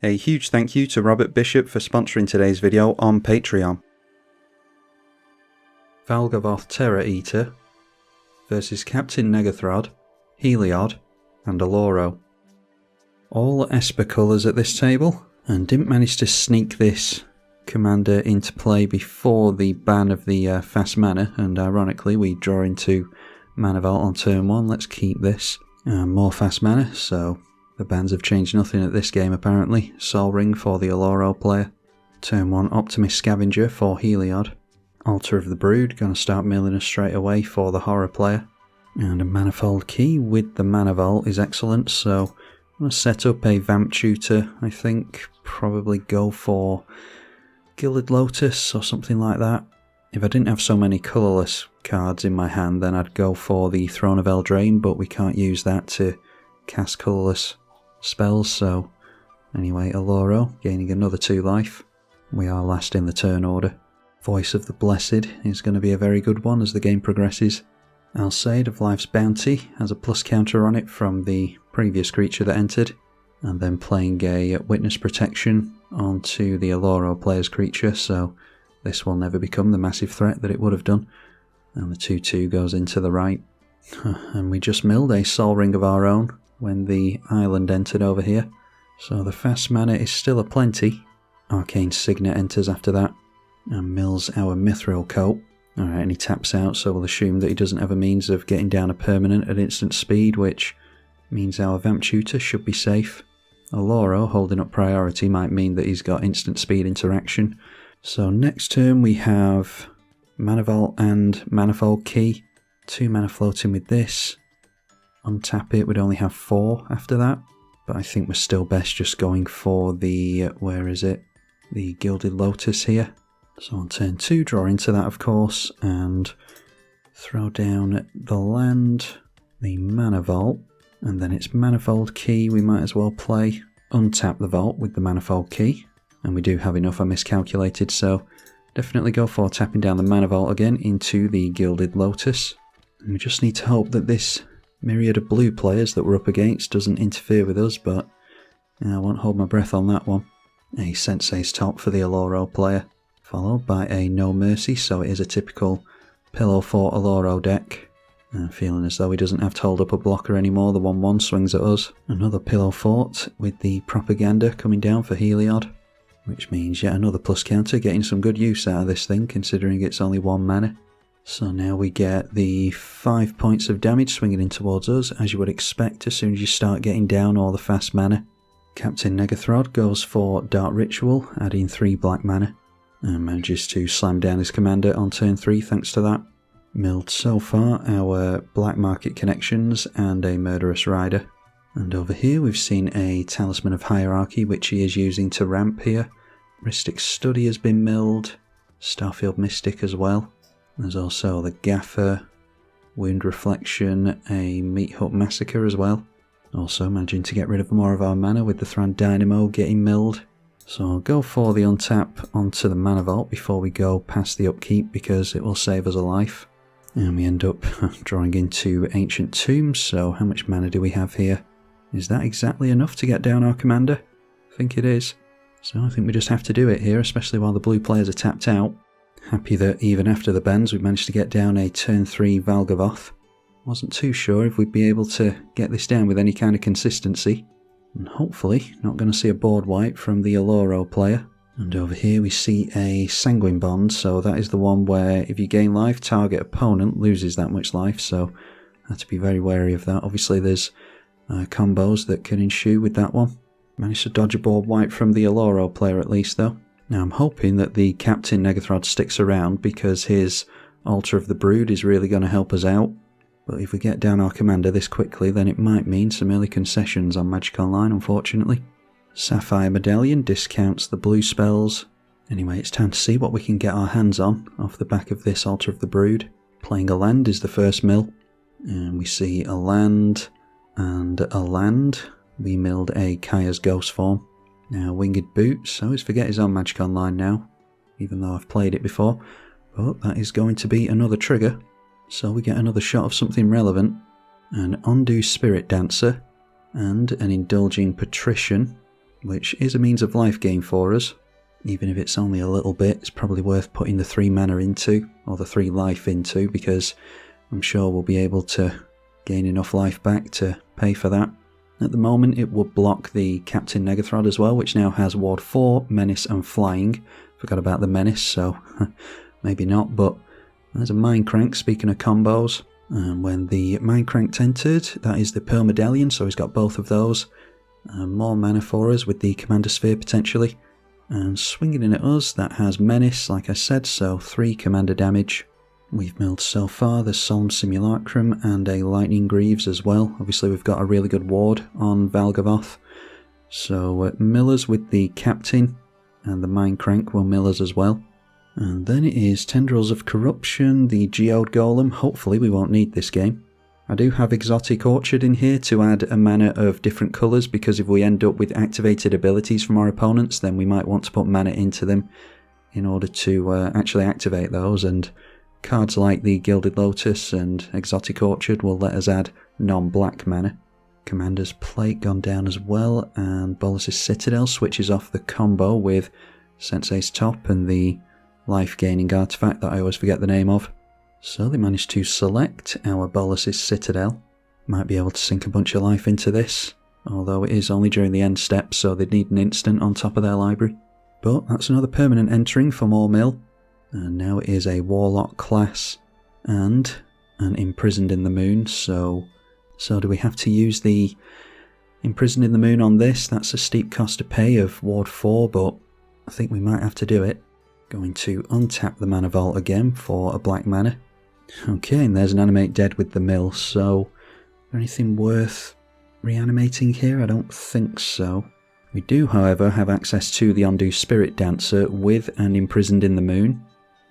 A huge thank you to Robert Bishop for sponsoring today's video on Patreon. Valgavoth Terror Eater versus Captain Negathrod, Heliod and Oloro. All Esper colours at this table, and didn't manage to sneak this commander into play before the ban of the fast mana, and ironically we draw into Mana Vault on turn 1. Let's keep this. More fast mana, so the bans have changed nothing at this game apparently. Sol Ring for the Oloro player. Turn 1 Optimist Scavenger for Heliod. Altar of the Brood, going to start milling us straight away for the Horror player. And a Manifold Key with the Mana Vault is excellent, so I'm going to set up a Vamp Tutor, I think. Probably go for Gilded Lotus or something like that. If I didn't have so many colourless cards in my hand, then I'd go for the Throne of Eldraine, but we can't use that to cast colourless spells, so anyway, Oloro gaining another 2 life. We are last in the turn order. Voice of the Blessed is going to be a very good one as the game progresses. Alseid of Life's Bounty has a plus counter on it from the previous creature that entered, and then playing a Witness Protection onto the Oloro player's creature, so this will never become the massive threat that it would have done. And the 2/2 goes into the right. And we just milled a Sol Ring of our own when the island entered over here, so the fast mana is still aplenty. Arcane Signet enters after that and mills our Mithril Coat. Alright, and he taps out, so we'll assume that he doesn't have a means of getting down a permanent at instant speed, which means our Vamp Tutor should be safe. Oloro holding up priority might mean that he's got instant speed interaction. So next turn we have Mana Vault and Manifold Key. 2 mana floating with this. Untap it, we'd only have 4 after that, but I think we're still best just going for the, where is it? The Gilded Lotus here. So on turn 2, draw into that of course, and throw down the land, the Mana Vault, and then it's Manifold Key we might as well play. Untap the Vault with the Manifold Key, and we do have enough, I miscalculated, so definitely go for tapping down the Mana Vault again into the Gilded Lotus. And we just need to hope that this myriad of blue players that we're up against doesn't interfere with us, but I won't hold my breath on that one. A Sensei's Top for the Oloro player, followed by a No Mercy, so it is a typical Pillow Fort Oloro deck. Feeling as though he doesn't have to hold up a blocker anymore, the 1/1 swings at us. Another Pillow Fort with the Propaganda coming down for Heliod, which means yet another plus counter, getting some good use out of this thing considering it's only 1 mana. So now we get the 5 points of damage swinging in towards us, as you would expect as soon as you start getting down all the fast mana. Captain Negathrod goes for Dark Ritual, adding 3 black mana, and manages to slam down his commander on turn 3 thanks to that. Milled so far our Black Market Connections and a Murderous Rider. And over here we've seen a Talisman of Hierarchy, which he is using to ramp here. Rhystic Study has been milled, Starfield Mystic as well. There's also the Gaffer, Wound Reflection, a Meat Hut Massacre as well. Also managing to get rid of more of our mana with the Thran Dynamo getting milled. So I'll go for the untap onto the Mana Vault before we go past the upkeep because it will save us a life. And we end up drawing into Ancient Tombs, so how much mana do we have here? Is that exactly enough to get down our commander? I think it is. So I think we just have to do it here, especially while the blue players are tapped out. Happy that even after the bans we managed to get down a turn 3 Valgavoth. Wasn't too sure if we'd be able to get this down with any kind of consistency. And hopefully not going to see a board wipe from the Oloro player. And over here we see a Sanguine Bond, so that is the one where if you gain life, target opponent loses that much life, so I have to be very wary of that. Obviously there's combos that can ensue with that one. Managed to dodge a board wipe from the Oloro player at least though. Now I'm hoping that the Captain Negathrod sticks around because his Altar of the Brood is really going to help us out. But if we get down our commander this quickly, then it might mean some early concessions on Magic Online, unfortunately. Sapphire Medallion discounts the blue spells. Anyway, it's time to see what we can get our hands on off the back of this Altar of the Brood. Playing a land is the first mill. And we see a land and a land. We milled a Kaya's Ghost form. Now Winged Boots, I always forget he's on Magic Online now, even though I've played it before. But that is going to be another trigger. So we get another shot of something relevant. An Undo Spirit Dancer and an Indulging Patrician. which is a means of life gain for us. Even if it's only a little bit, it's probably worth putting the 3 mana into, or the 3 life into, because I'm sure we'll be able to gain enough life back to pay for that. At the moment it would block the Captain Negathrod as well, which now has Ward 4, Menace and Flying. Forgot about the Menace, so maybe not, but there's a Mindcrank, speaking of combos. And when the Mindcrank entered, that is the Pearl Medallion, so he's got both of those. More mana for us with the Commander Sphere potentially. And swinging in at us, that has Menace, like I said, so 3 commander damage. We've milled so far the Solemn Simulacrum and a Lightning Greaves as well. Obviously we've got a really good ward on Valgavoth. So millers with the Captain, and the Mindcrank will mill us as well. And then it is Tendrils of Corruption, the Geode Golem. Hopefully we won't need this game. I do have Exotic Orchard in here to add a mana of different colours, because if we end up with activated abilities from our opponents, then we might want to put mana into them in order to actually activate those, and cards like the Gilded Lotus and Exotic Orchard will let us add non-black mana. Commander's Plate gone down as well, and Bolas's Citadel switches off the combo with Sensei's Top and the life-gaining artifact that I always forget the name of. So they managed to select our Bolas's Citadel. Might be able to sink a bunch of life into this, although it is only during the end step, so they'd need an instant on top of their library. But that's another permanent entering for more mill. And now it is a Warlock class and an Imprisoned in the Moon, so do we have to use the Imprisoned in the Moon on this? That's a steep cost to pay of Ward 4, but I think we might have to do it. Going to untap the Mana Vault again for a black mana. Okay, and there's an Animate Dead with the mill, so is there anything worth reanimating here? I don't think so. We do, however, have access to the Undo Spirit Dancer with an Imprisoned in the Moon.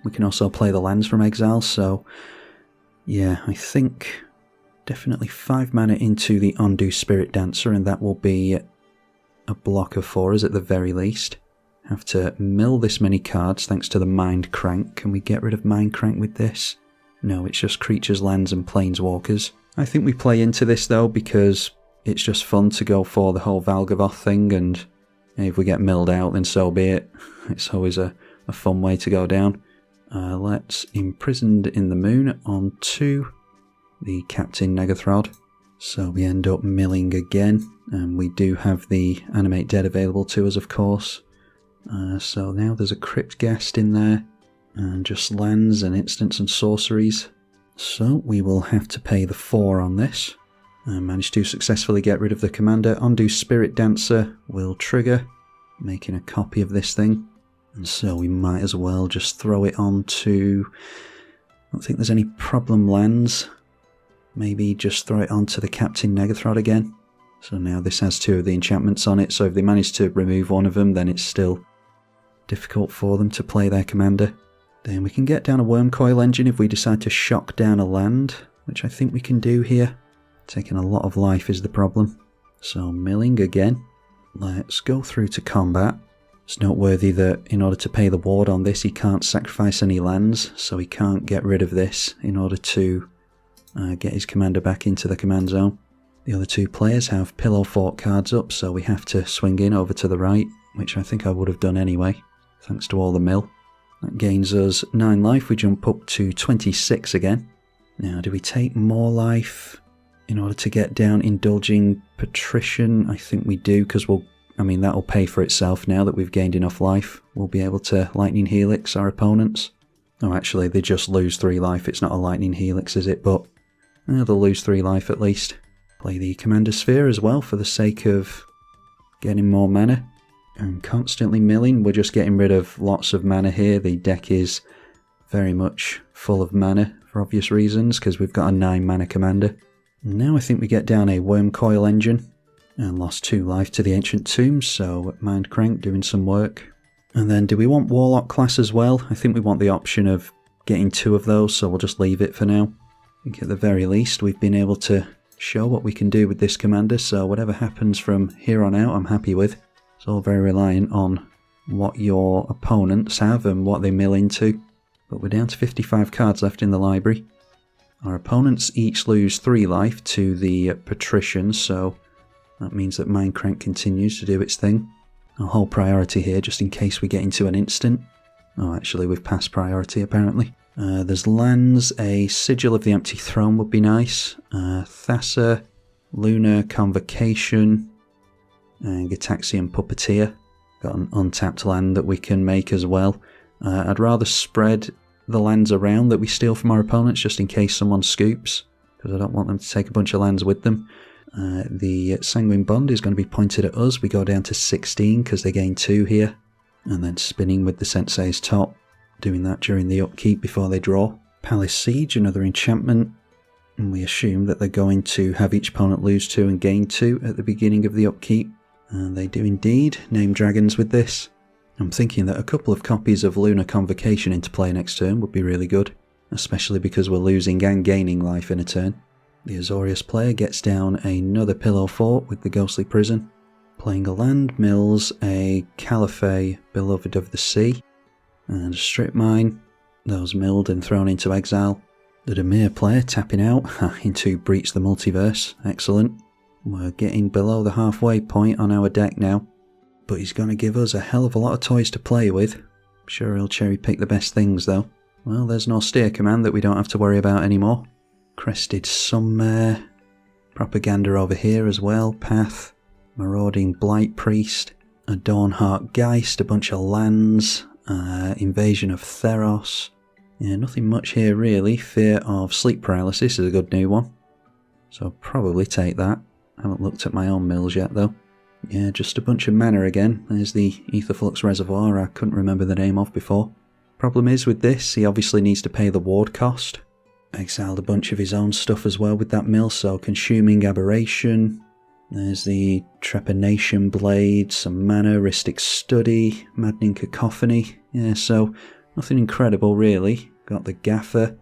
We can also play the lands from exile, so yeah, I think definitely 5 mana into the Undo Spirit Dancer, and that will be a blocker for us at the very least. Have to mill this many cards thanks to the Mindcrank. Can we get rid of Mindcrank with this? No, it's just creatures, lands and planeswalkers. I think we play into this though, because it's just fun to go for the whole Valgavoth thing, and if we get milled out then so be it. It's always a fun way to go down. Let's Imprisoned in the Moon onto the Captain Negathrod. So we end up milling again, and we do have the Animate Dead available to us, of course. So now there's a Crypt Guest in there, and just lands and instants and sorceries. So we will have to pay the 4 on this. Managed to successfully get rid of the commander. Undo Spirit Dancer will trigger, making a copy of this thing. And so we might as well just throw it on to... I don't think there's any problem lands. Maybe just throw it onto the Captain Negathrod again. So now this has 2 of the enchantments on it, so if they manage to remove one of them, then it's still difficult for them to play their commander. Then we can get down a Wormcoil Engine if we decide to shock down a land, which I think we can do here. Taking a lot of life is the problem. So milling again. Let's go through to combat. It's noteworthy that in order to pay the ward on this, he can't sacrifice any lands, so he can't get rid of this in order to get his commander back into the command zone. The other 2 players have Pillow Fort cards up, so we have to swing in over to the right, which I think I would have done anyway, thanks to all the mill. That gains us 9 life, we jump up to 26 again. Now, do we take more life in order to get down Indulging Patrician? I think we do, because that'll pay for itself now that we've gained enough life. We'll be able to Lightning Helix our opponents. Oh, actually, they just lose 3 life, it's not a Lightning Helix, is it? But they'll lose 3 life at least. Play the Commander Sphere as well for the sake of getting more mana. And constantly milling, we're just getting rid of lots of mana here. The deck is very much full of mana for obvious reasons, because we've got a 9 mana commander. Now I think we get down a Wormcoil Engine, and lost 2 life to the Ancient Tombs, so Mindcrank doing some work. And then do we want Warlock class as well? I think we want the option of getting 2 of those, so we'll just leave it for now. I think at the very least we've been able to show what we can do with this commander, so whatever happens from here on out I'm happy with. It's all very reliant on what your opponents have and what they mill into. But we're down to 55 cards left in the library. Our opponents each lose 3 life to the Patrician, so that means that Mindcrank continues to do its thing. I'll hold priority here just in case we get into an instant. Oh, actually, we've passed priority, apparently. There's lands. A Sigil of the Empty Throne would be nice. Thassa, Lunar Convocation, and Gitaxian Puppeteer. Got an untapped land that we can make as well. I'd rather spread the lands around that we steal from our opponents just in case someone scoops, because I don't want them to take a bunch of lands with them. The Sanguine Bond is going to be pointed at us. We go down to 16 because they gain 2 here. And then spinning with the Sensei's Top, doing that during the upkeep before they draw. Palace Siege, another enchantment. And we assume that they're going to have each opponent lose 2 and gain 2 at the beginning of the upkeep. And they do indeed. Name dragons with this. I'm thinking that a couple of copies of Lunar Convocation into play next turn would be really good, especially because we're losing and gaining life in a turn. The Azorius player gets down another Pillow Fort with the Ghostly Prison. Playing a land, mills a Caliphate, Beloved of the Sea, and a Strip Mine. Those milled and thrown into exile. The Dimir player tapping out into Breach the Multiverse. Excellent. We're getting below the halfway point on our deck now, but he's going to give us a hell of a lot of toys to play with. I'm sure he'll cherry pick the best things though. Well, there's no Steer Command that we don't have to worry about anymore. Crested Sunmare. Propaganda over here as well. Path. Marauding Blight Priest, a Dawnheart Geist, a bunch of lands, Invasion of Theros. Yeah, nothing much here really. Fear of Sleep Paralysis is a good new one, so I'll probably take that. I haven't looked at my own mills yet though. Yeah, just a bunch of mana again. There's the Aetherflux Reservoir I couldn't remember the name of before. Problem is with this, he obviously needs to pay the ward cost. Exiled a bunch of his own stuff as well with that mill, so Consuming Aberration. There's the Trepanation Blade, some mana, Rhystic Study, Maddening Cacophony. Yeah, so nothing incredible really. Got the Gaffer,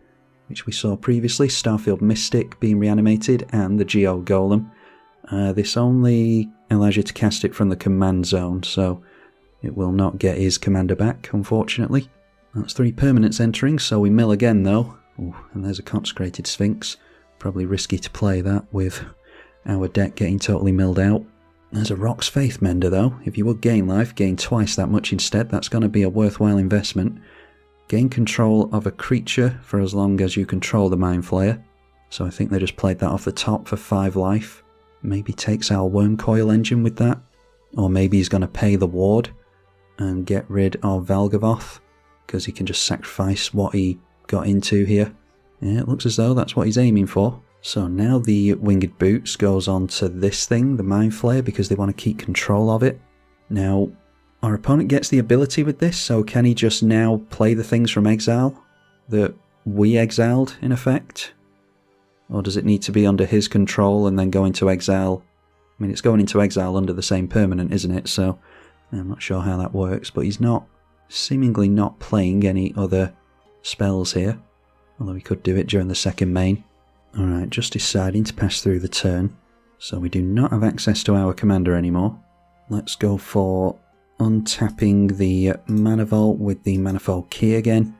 which we saw previously, Starfield Mystic being reanimated, and the Geo Golem. This only allows you to cast it from the command zone, so it will not get his commander back, unfortunately. That's 3 permanents entering, so we mill again though. Ooh, and there's a Consecrated Sphinx. Probably risky to play that with our deck getting totally milled out. There's a Rock's Faith Mender though. If you would gain life, gain twice that much instead. That's going to be a worthwhile investment. Gain control of a creature for as long as you control the Mind Flayer. So I think they just played that off the top for 5 life. Maybe takes our Worm Coil Engine with that. Or maybe he's going to pay the ward and get rid of Valgavoth, because he can just sacrifice what he got into here. Yeah, it looks as though that's what he's aiming for. So now the Winged Boots goes on to this thing, the Mind Flayer, because they want to keep control of it. Now, our opponent gets the ability with this, so can he just now play the things from exile that we exiled, in effect? Or does it need to be under his control and then go into exile? I mean, it's going into exile under the same permanent, isn't it? So I'm not sure how that works, but he's seemingly not playing any other spells here, although he could do it during the second main. Alright, just deciding to pass through the turn, so we do not have access to our commander anymore. Let's go for untapping the Mana Vault with the Manifold Key again.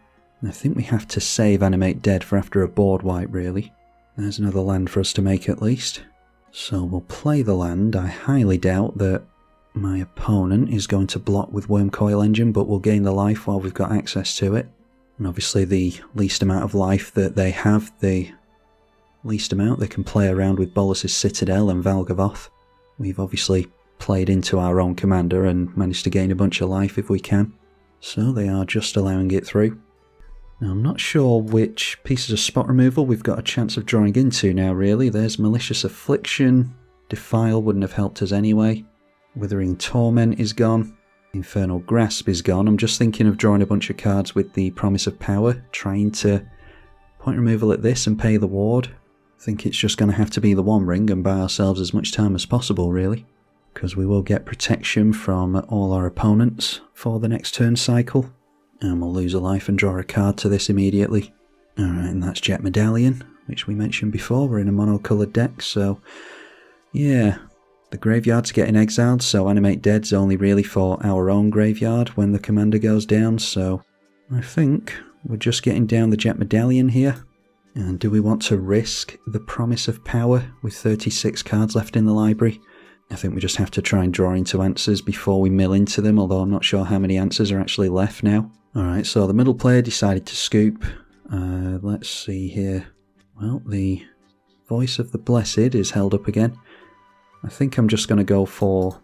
I think we have to save Animate Dead for after a board wipe really. There's another land for us to make at least. So we'll play the land. I highly doubt that my opponent is going to block with Worm Coil Engine, but we'll gain the life while we've got access to it. And obviously the least amount of life that they have, the least amount they can play around with Bolas's Citadel and Valgavoth. We've obviously played into our own commander and managed to gain a bunch of life if we can. So they are just allowing it through. Now I'm not sure which pieces of spot removal we've got a chance of drawing into now really. There's Malicious Affliction, Defile wouldn't have helped us anyway. Withering Torment is gone. Infernal Grasp is gone. I'm just thinking of drawing a bunch of cards with the Promise of Power, trying to point removal at this and pay the ward. I think it's just going to have to be the One Ring and buy ourselves as much time as possible really, because we will get protection from all our opponents for the next turn cycle, and we'll lose a life and draw a card to this immediately. Alright, and that's Jet Medallion, which we mentioned before. We're in a mono-coloured deck, so yeah. The graveyard's getting exiled, so Animate Dead's only really for our own graveyard when the commander goes down, so I think we're just getting down the Jet Medallion here. And do we want to risk the Promise of Power with 36 cards left in the library? I think we just have to try and draw into answers before we mill into them, although I'm not sure how many answers are actually left now. Alright, so the middle player decided to scoop. Let's see here. Well, the Voice of the Blessed is held up again. I think I'm just going to go for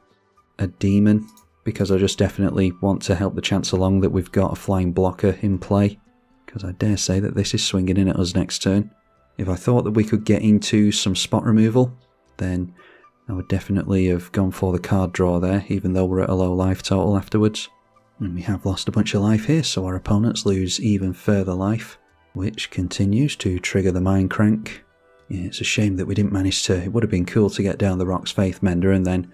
a demon, because I just definitely want to help the chance along that we've got a flying blocker in play, because I dare say that this is swinging in at us next turn. If I thought that we could get into some spot removal, then I would definitely have gone for the card draw there, even though we're at a low life total afterwards. And we have lost a bunch of life here, so our opponents lose even further life, which continues to trigger the Mind Crank. Yeah, it's a shame that we didn't manage to. It would have been cool to get down the Rock's Faith Mender and then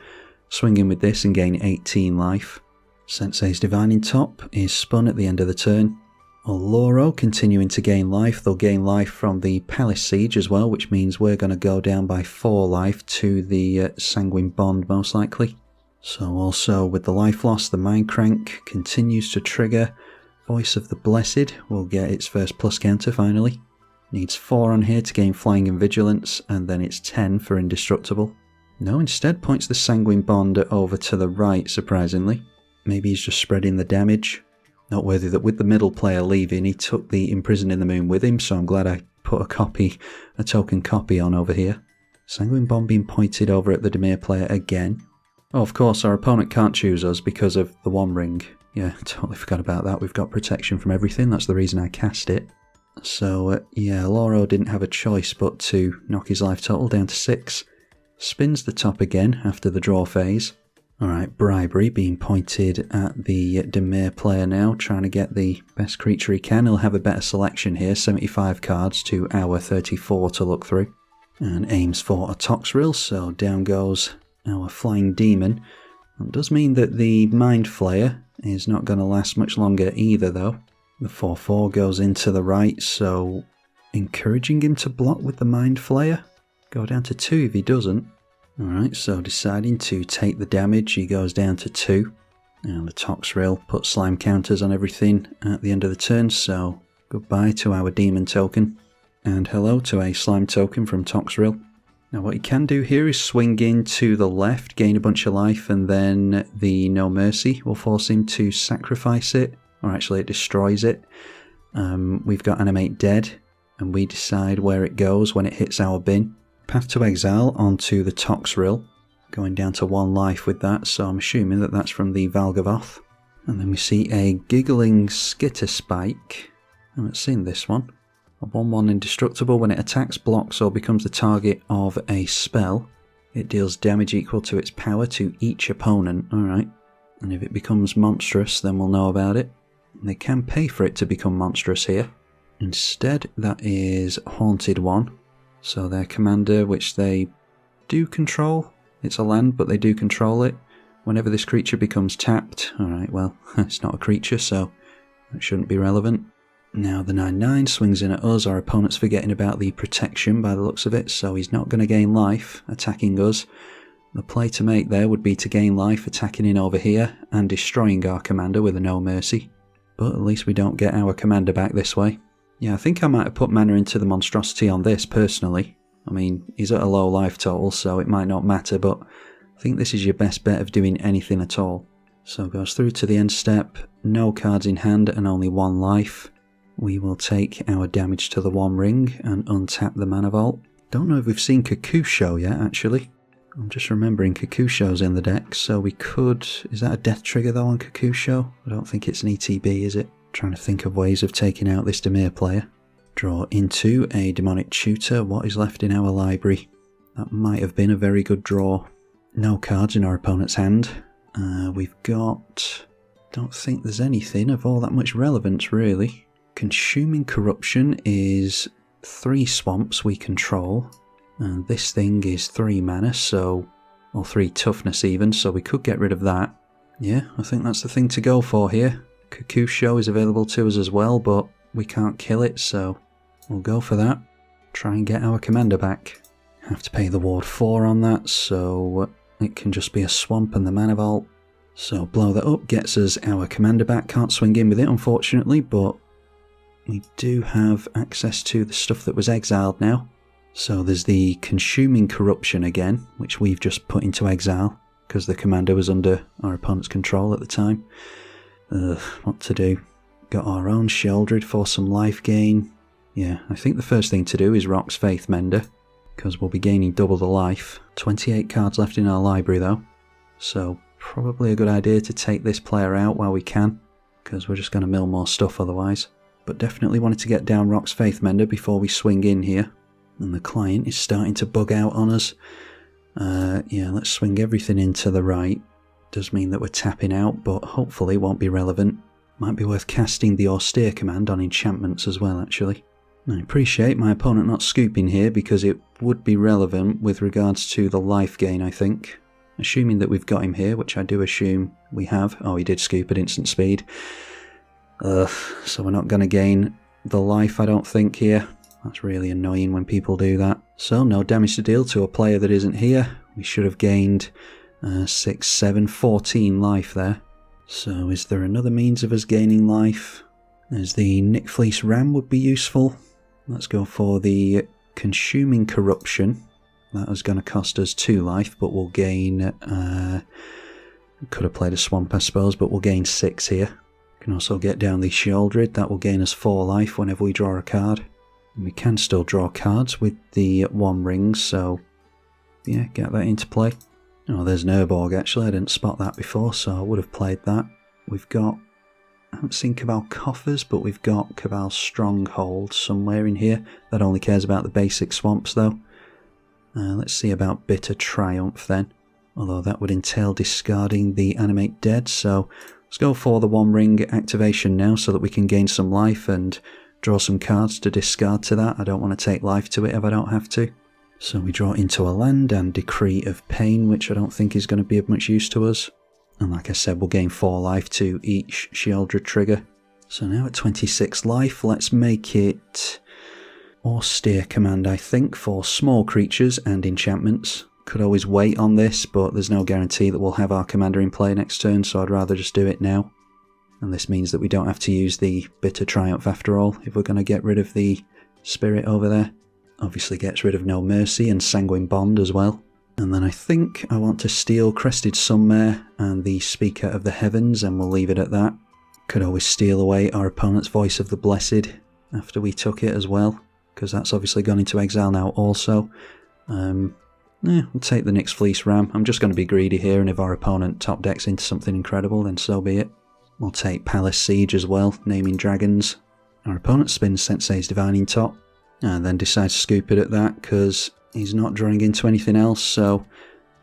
swing in with this and gain 18 life. Sensei's Divining Top is spun at the end of the turn. Oloro continuing to gain life. They'll gain life from the Palace Siege as well, which means we're going to go down by 4 life to the Sanguine Bond most likely. So also with the life loss, the Mind Crank continues to trigger. Voice of the Blessed will get its first plus counter finally. Needs 4 on here to gain Flying and Vigilance, and then it's 10 for Indestructible. No, instead points the Sanguine Bond over to the right, surprisingly. Maybe he's just spreading the damage. Noteworthy that with the middle player leaving, he took the Imprison in the Moon with him, so I'm glad I put a token copy on over here. Sanguine Bond being pointed over at the Dimir player again. Oh, of course, our opponent can't choose us because of the One Ring. Yeah, totally forgot about that. We've got protection from everything. That's the reason I cast it. So, yeah, Oloro didn't have a choice but to knock his life total down to 6. Spins the top again after the draw phase. Alright, Bribery being pointed at the Dimir player now, trying to get the best creature he can. He'll have a better selection here, 75 cards to our 34 to look through. And aims for a Toxrill, so down goes our Flying Demon. It does mean that the Mind Flayer is not going to last much longer either though. The 4/4 goes into the right, so encouraging him to block with the Mind Flayer. Go down to 2 if he doesn't. Alright, so deciding to take the damage, he goes down to 2. And the Toxrill puts slime counters on everything at the end of the turn, so goodbye to our Demon token. And hello to a slime token from Toxrill. Now what he can do here is swing in to the left, gain a bunch of life, and then the No Mercy will force him to sacrifice it. Or actually it destroys it. We've got Animate Dead, and we decide where it goes when it hits our bin. Path to Exile onto the Toxrill, going down to 1 life with that, so I'm assuming that that's from the Valgavoth. And then we see a Giggling Skitterspike. I haven't seen this one. A 1/1 indestructible. When it attacks, blocks, or becomes the target of a spell, it deals damage equal to its power to each opponent. Alright. And if it becomes monstrous, then we'll know about it. And they can pay for it to become monstrous here. Instead, that is Haunted One. So their commander, which they do control. It's a land, but they do control it. Whenever this creature becomes tapped, alright, well, it's not a creature, so that shouldn't be relevant. Now the 9/9 swings in at us. Our opponent's forgetting about the protection by the looks of it, so he's not going to gain life attacking us. The play to make there would be to gain life attacking in over here and destroying our commander with a No Mercy. But at least we don't get our commander back this way. Yeah, I think I might have put mana into the monstrosity on this personally. I mean, he's at a low life total, so it might not matter, but I think this is your best bet of doing anything at all. So goes through to the end step, no cards in hand and only 1 life. We will take our damage to the One Ring and untap the Mana Vault. Don't know if we've seen Kakusho yet, actually. I'm just remembering Kakusho's in the deck, so we could... Is that a death trigger though on Kakusho? I don't think it's an ETB, is it? Trying to think of ways of taking out this Dimir player. Draw into a Demonic Tutor. What is left in our library? That might have been a very good draw. No cards in our opponent's hand. We've got... Don't think there's anything of all that much relevance, really. Consuming Corruption is 3 swamps we control. And this thing is 3 mana, so... Or 3 toughness even, so we could get rid of that. Yeah, I think that's the thing to go for here. Kakusho is available to us as well, but we can't kill it, so we'll go for that. Try and get our commander back. Have to pay the ward 4 on that, so it can just be a swamp and the Mana Vault. So blow that up, gets us our commander back. Can't swing in with it, unfortunately, but we do have access to the stuff that was exiled now. So there's the Consuming Corruption again, which we've just put into exile, because the commander was under our opponent's control at the time. What to do? Got our own Sheoldred for some life gain. Yeah, I think the first thing to do is Rock's Faith Mender, because we'll be gaining double the life. 28 cards left in our library though, so probably a good idea to take this player out while we can, because we're just going to mill more stuff otherwise. But definitely wanted to get down Rock's Faith Mender before we swing in here. And the client is starting to bug out on us. Yeah, let's swing everything in to the right. Does mean that we're tapping out, but hopefully won't be relevant. Might be worth casting the Austere command on enchantments as well, actually. I appreciate my opponent not scooping here, because it would be relevant with regards to the life gain, I think. Assuming that we've got him here, which I do assume we have. Oh, he did scoop at instant speed. So we're not going to gain the life, I don't think, here. That's really annoying when people do that. So no damage to deal to a player that isn't here. We should have gained 6, 7, 14 life there. So is there another means of us gaining life? There's the Nick Fleece Ram would be useful. Let's go for the Consuming Corruption. That is going to cost us 2 life, but we'll gain... could have played a Swamp, I suppose, but we'll gain 6 here. Can also get down the Sheoldred. That will gain us 4 life whenever we draw a card. And we can still draw cards with the 1 rings, so yeah, get that into play. Oh, there's an Urborg actually. I didn't spot that before, so I would have played that. We've got... I haven't seen Cabal Coffers, but we've got Cabal Stronghold somewhere in here. That only cares about the basic swamps though. Let's see about Bitter Triumph then. Although that would entail discarding the Animate Dead, so let's go for the 1 ring activation now so that we can gain some life and draw some cards to discard to that. I don't want to take life to it if I don't have to. So we draw into a land and Decree of Pain, which I don't think is going to be of much use to us. And like I said, we'll gain 4 life to each Sheoldred trigger. So now at 26 life, let's make it Austere Command, I think, for small creatures and enchantments. Could always wait on this, but there's no guarantee that we'll have our commander in play next turn, so I'd rather just do it now. And this means that we don't have to use the Bitter Triumph after all, if we're going to get rid of the spirit over there. Obviously gets rid of No Mercy and Sanguine Bond as well. And then I think I want to steal Crested Sunmare and the Speaker of the Heavens, and we'll leave it at that. Could always steal away our opponent's Voice of the Blessed after we took it as well, because that's obviously gone into exile now also. We'll take the Nyx Fleece Ram. I'm just going to be greedy here, and if our opponent top decks into something incredible, then so be it. We'll take Palace Siege as well, naming dragons. Our opponent spins Sensei's Divining Top, and then decides to scoop it at that, because he's not drawing into anything else, so...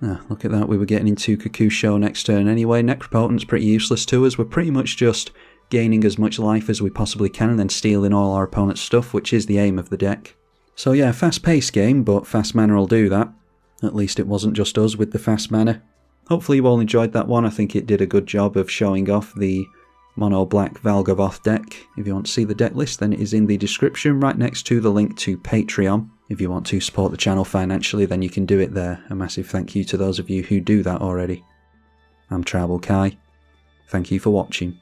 look at that, we were getting into Kakusho next turn anyway. Necropotent's pretty useless to us. We're pretty much just gaining as much life as we possibly can, and then stealing all our opponent's stuff, which is the aim of the deck. So yeah, fast-paced game, but fast mana will do that. At least it wasn't just us with the fast mana. Hopefully you all enjoyed that one. I think it did a good job of showing off the mono black Valgavoth deck. If you want to see the deck list, then it is in the description right next to the link to Patreon. If you want to support the channel financially, then you can do it there. A massive thank you to those of you who do that already. I'm tribalkai. Thank you for watching.